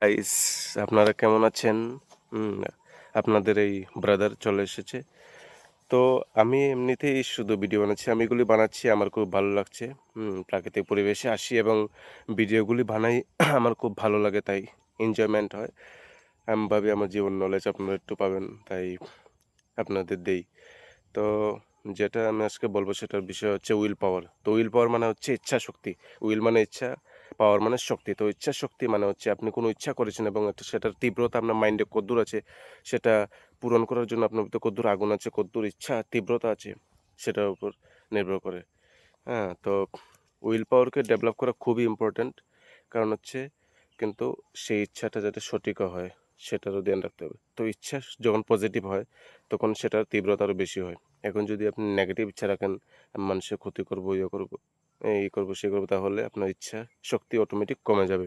Guys, আপনারা কেমন আছেন? আপনাদের এই ব্রাদার চলে এসেছে। তো আমি এমনিতেই শুধু ভিডিও বানাচ্ছি। আমি এগুলি বানাচ্ছি আমার খুব ভালো লাগছে। প্রাকৃতিক পরিবেশে আসি এবং ভিডিওগুলি বানাই আমার খুব ভালো লাগে তাই এনজয়মেন্ট হয়। আমি ভাবি আমার জীবন নলেজ আপনারা একটু পাবেন তাই আপনাদের দেই। তো যেটা আমি আজকে বলব সেটার বিষয় হচ্ছে উইল পাওয়ার। তো উইল পাওয়ার মানে হচ্ছে ইচ্ছাশক্তি। উইল মানে ইচ্ছা, পাওয়ার মানে শক্তি। তো ইচ্ছাশক্তি মানে হচ্ছে আপনি কোনো ইচ্ছা করেছেন এবং একটা সেটার তীব্রতা আপনার মাইন্ডে কদ্দূর আছে, সেটা পূরণ করার জন্য আপনার ভিতরে কদ্দূর আগুন আছে, কদ্দূর ইচ্ছা তীব্রতা আছে, সেটার উপর নির্ভর করে। হ্যাঁ? তো উইল পাওয়ারকে ডেভেলপ করা খুবই ইম্পোর্টেন্ট। কারণ হচ্ছে কিন্তু সেই ইচ্ছাটা যাতে সঠিকও হয় সেটারও ধ্যান রাখতে হবে। তো ইচ্ছা যখন পজিটিভ হয় তখন সেটার তীব্রতা আরও বেশি হয়। এখন যদি আপনি নেগেটিভ ইচ্ছা রাখেন, আমি মানুষের ক্ষতি করব, ইয়ে করব, এই করব, সে করব, তাহলে আপনার ইচ্ছা শক্তি অটোমেটিক কমে যাবে।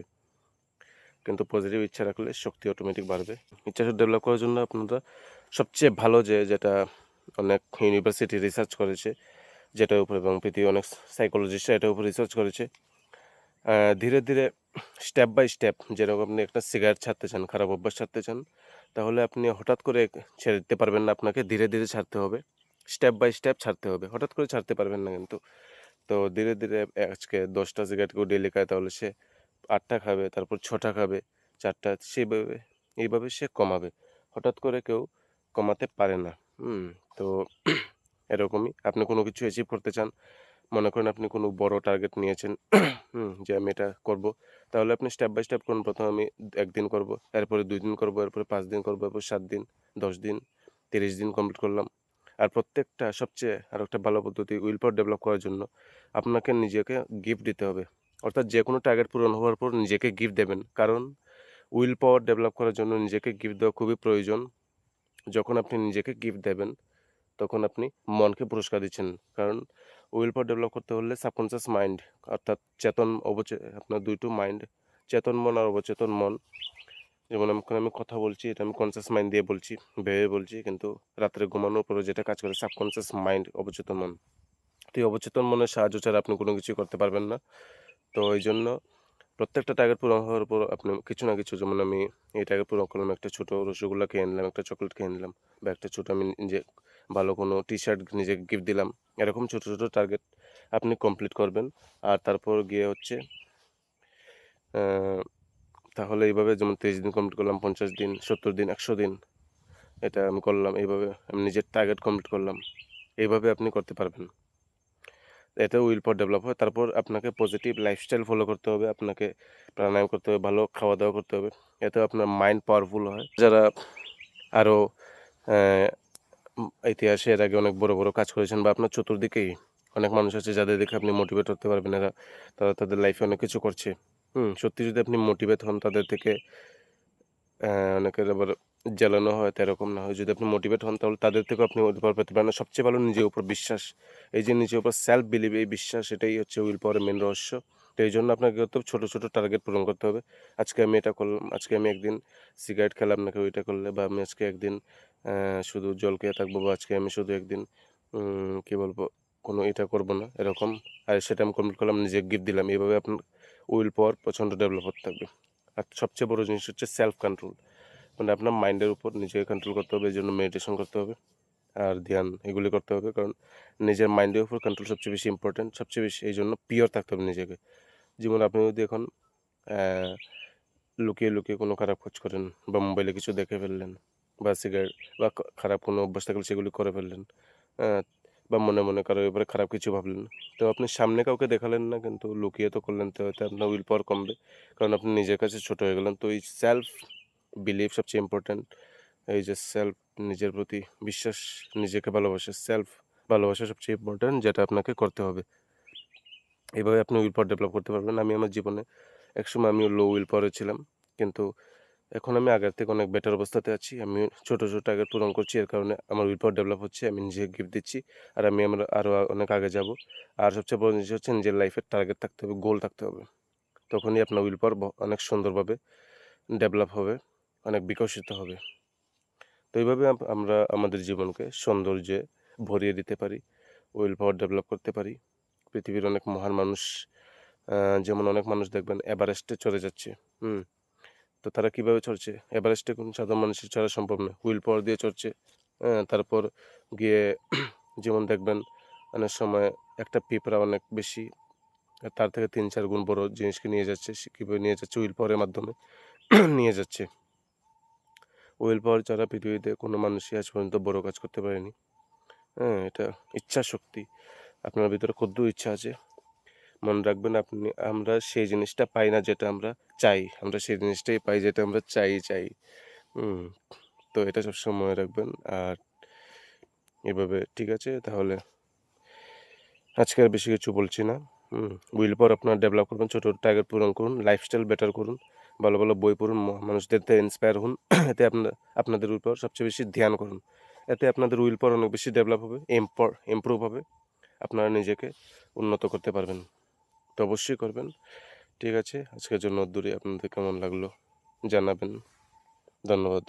কিন্তু পজিটিভ ইচ্ছা রাখলে শক্তি অটোমেটিক বাড়বে। ইচ্ছা ডেভেলপ করার জন্য আপনারা সবচেয়ে ভালো যেটা অনেক ইউনিভার্সিটি রিসার্চ করেছে যেটার উপর, এবং পৃথিবীর অনেক সাইকোলজিস্টরা এটার উপর রিসার্চ করেছে। ধীরে, ধীরে স্টেপ বাই স্টেপ, যেরকম আপনি একটা সিগারেট ছাড়তে চান, খারাপ অভ্যাস ছাড়তে চান, তাহলে আপনি হঠাৎ করে ছেড়ে দিতে পারবেন না। আপনাকে ধীরে, ধীরে ছাড়তে হবে। স্টেপ বাই স্টেপ ছাড়তে হবে। হঠাৎ করে ছাড়তে পারবেন না কিন্তু। তো ধীরে, ধীরে আজকে ১০ টা সিগারেট কেউ ডেইলি খায় তাহলে সে ৮ টা খাবে, তারপর ৬ টা খাবে, ৪ টা, সেভাবে এইভাবে সে কমাবে। হঠাৎ করে কেউ কমাতে পারে না। হুম? তো এরকমই আপনি কোনো কিছু অ্যাচিভ করতে চান, মনে করেন আপনি কোনো বড় টার্গেট নিয়েছেন, যে আমি এটা করব। তাহলে আপনি স্টেপ বাই স্টেপ করুন। ১ম আমি ১ দিন করব, এরপরে ২ দিন করব, এরপরে ৫ দিন করব, এরপর ৭ দিন, ১০ দিন, ৩০ দিন কমপ্লিট করলাম। আর প্রত্যেকটা সবচেয়ে আরো একটা ভালো পদ্ধতি উইল পাওয়ার ডেভেলপ করার জন্য আপনাকে নিজেকে গিফট দিতে হবে। অর্থাৎ যেকোনো টার্গেট পূরণ হওয়ার পর নিজেকে গিফট দেবেন। কারণ উইল পাওয়ার ডেভেলপ করার জন্য নিজেকে গিফট দেওয়া খুবই প্রয়োজন। যখন আপনি নিজেকে গিফট দেবেন তখন আপনি মনকে পুরস্কার দিচ্ছেন। কারণ উইল পাওয়ার ডেভেলপ করতে হলে সাবকন্সিয়াস মাইন্ড, অর্থাৎ চেতন আপনার ২ টো মাইন্ড, চেতন মন আর অবচেতন মন। যেমন এখন আমি কথা বলছি, এটা আমি কনসিয়াস মাইন্ড দিয়ে বলছি, ভেবে বলছি, কিন্তু রাত্রে ঘুমানোর পরে যেটা কাজ করে সাবকন্সিয়াস মাইন্ড, অবচেতন মন। তো এই অবচেতন মনের সাহায্য ছাড়া আপনি কোনো কিছুই করতে পারবেন না। তো এইজন্য প্রত্যেকটা টার্গেট পূরণ হওয়ার পর আপনি কিছু না কিছু, যেমন আমি এই টার্গেট পূরণ করলাম, একটা ছোট রসগোল্লা খেয়ে নিলাম, একটা চকোলেট খেয়ে নিলাম, বা একটা ছোট আমি নিজে ভালো কোনো টি-শার্ট নিজেকে গিফট দিলাম। এরকম ছোট, ছোট টার্গেট আপনি কমপ্লিট করবেন। আর তারপর গিয়ে হচ্ছে আ তাহলে এইভাবে যেমন ৩০ দিন কমপ্লিট করলাম, ৫০ দিন, ৭০ দিন, ১০০ দিন, এটা আমি করলাম। এইভাবে আমি নিজের টার্গেট কমপ্লিট করলাম। এইভাবে আপনি করতে পারবেন। এতে উইল পাওয়ার ডেভেলপ হয়। তারপর আপনাকে পজিটিভ লাইফস্টাইল ফলো করতে হবে। আপনাকে প্রাণায়াম করতে হবে, ভালো খাওয়া-দাওয়া করতে হবে। এতে আপনার মাইন্ড পাওয়ারফুল হয়। যারা আরো অ্যা ইতিহাসে এর আগে অনেক বড়, বড় কাজ করেছেন, বা আপনার চতুর্দিকেই অনেক মানুষ আছে যাদের দেখে আপনি মোটিভেট হতে পারবেন। তারা তাদের লাইফে অনেক কিছু করছে। সত্যি যদি আপনি মোটিভেট হন তাদের থেকে, অনেকের আবার জ্বালানো হয়, তো এরকম না হয়। যদি আপনি মোটিভেট হন তাহলে তাদের থেকেও আপনি উপর পেতে পারেন। সবচেয়ে ভালো নিজের উপর বিশ্বাস। এই যে নিজের উপর সেলফ বিলিভ, এই বিশ্বাস, এটাই হচ্ছে উইল পাওয়ারের মেইন রহস্য। তো এইজন্য আপনাকে কি করতে হবে? ছোট, ছোট টার্গেট পূরণ করতে হবে। আজকে আমি এটা করলাম, আজকে আমি একদিন সিগারেট খেলাম না, কেউ এটা করলে, বা আমি আজকে একদিন শুধু জল খেয়ে থাকবো, বা আজকে আমি শুধু একদিন কি বলবো? কোনো এটা করব না, এরকম। আর সেটা আমি কমপ্লিট করলাম, নিজেকে গিফট দিলাম। এভাবে আপনার উইল পাওয়ার প্রচণ্ড ডেভেলপ হতে থাকবে। আর সবচেয়ে বড় জিনিস হচ্ছে সেলফ কন্ট্রোল। মানে আপনার মাইন্ডের উপর নিজেকে কন্ট্রোল করতে হবে। এজন্য মেডিটেশন করতে হবে। আর ধ্যান, এগুলি করতে হবে। কারণ নিজের মাইন্ডের উপর কন্ট্রোল সবচেয়ে বেশি ইম্পোর্টেন্ট। সবচেয়ে বেশি এইজন্য পিওর থাকতে হবে নিজেকে। যেমন আপনি যদি এখন অ্যা লুকিয়ে, লুকিয়ে কোনো খারাপ কাজ করেন, বা মোবাইলে কিছু দেখে ফেললেন, বা সিগারেট, বা খারাপ কোনো অভ্যাস থাকলে সেগুলি করে ফেললেন, হ্যাঁ? বা মনে, মনে কারো ব্যাপারে খারাপ কিছু ভাবলেন। তো আপনি সামনে কাউকে দেখালেন না, কিন্তু লুকিয়ে তো করলেন। তো এতে আপনার উইল পাওয়ার কমবে। কারণ আপনি নিজের কাছে ছোট হয়ে গেলেন। তো এই সেলফ বিলিভ সবচেয়ে ইম্পোর্টেন্ট। এই যে সেলফ, নিজের প্রতি বিশ্বাস, নিজেকে ভালোবাসা, সেলফ ভালোবাসা সবচেয়ে ইম্পোর্টেন্ট, যেটা আপনাকে করতে হবে। এভাবে আপনি উইল পাওয়ার ডেভেলপ করতে পারবেন। আমি আমার জীবনে একসময় আমিও লো উইল পাওয়ারে ছিলাম। কিন্তু এখন আমি আগের থেকে অনেক বেটার অবস্থাতে আছি। আমি ছোট, ছোট টার্গেট পূরণ করছি। এর কারণে আমার উইল পাওয়ার ডেভেলপ হচ্ছে। আমি নিজেকে গিফট দিচ্ছি। আর আমরা আরো অনেক আগে যাবো। আর সবচেয়ে বড় জিনিস হচ্ছে নিজের লাইফের টার্গেট থাকতে হবে, গোল থাকতে হবে। তখনই আপনার উইল পাওয়ার অনেক সুন্দরভাবে ডেভেলপ হবে, অনেক বিকশিত হবে। তো এইভাবে আমরা আমাদের জীবনকে সৌন্দর্যে ভরিয়ে দিতে পারি। উইল পাওয়ার ডেভেলপ করতে পারি। পৃথিবীর অনেক মহান মানুষ, যেমন অনেক মানুষ দেখবেন এভারেস্টে চড়ে যাচ্ছে। হুম? তো তারা কীভাবে চড়ছে? এভারেস্টে কোনো সাধারণ মানুষের চড়া সম্ভব নয়। হুইল পাওয়ার দিয়ে চড়ছে। তারপর গিয়ে যেমন দেখবেন অনেক সময় একটা পিঁপড়া অনেক বেশি তার থেকে ৩-৪ গুণ বড় জিনিসকে নিয়ে যাচ্ছে। সে কীভাবে নিয়ে যাচ্ছে? হুইল পাওয়ারের মাধ্যমে নিয়ে যাচ্ছে। হুইল পাওয়ার ছাড়া পৃথিবীতে কোনো মানুষই আজ পর্যন্ত বড় কাজ করতে পারেনি। এটা ইচ্ছাশক্তি। আপনার ভিতরে ক্ষুদ্র ইচ্ছা আছে। মনে রাখবেন আমরা সেই জিনিসটা পাই না যেটা আমরা চাই। আমরা সেই জিনিসটাই পাই যেটা আমরা চাই। হুম? তো এটা সবসময় মনে রাখবেন। আর এভাবে ঠিক আছে? তাহলে আজকে আর বেশি কিছু বলছি না। উইল পাওয়ার আপনারা ডেভেলপ করবেন, ছোট টার্গেট পূরণ করুন, লাইফস্টাইল বেটার করুন, ভালো বই পড়ুন, মানুষদের থেকে ইন্সপায়ার হন। এতে আপনাদের উইল পাওয়ার সবচেয়ে বেশি ধ্যান করুন। এতে আপনাদের উইল পাওয়ার অনেক বেশি ডেভেলপ হবে, ইমপ্রুভ হবে। আপনারা নিজেকে উন্নত করতে পারবেন। তো অবশ্যই করবেন। ঠিক আছে? আজকের জন্য দূরে আপনাদের কেমন লাগলো জানাবেন। ধন্যবাদ।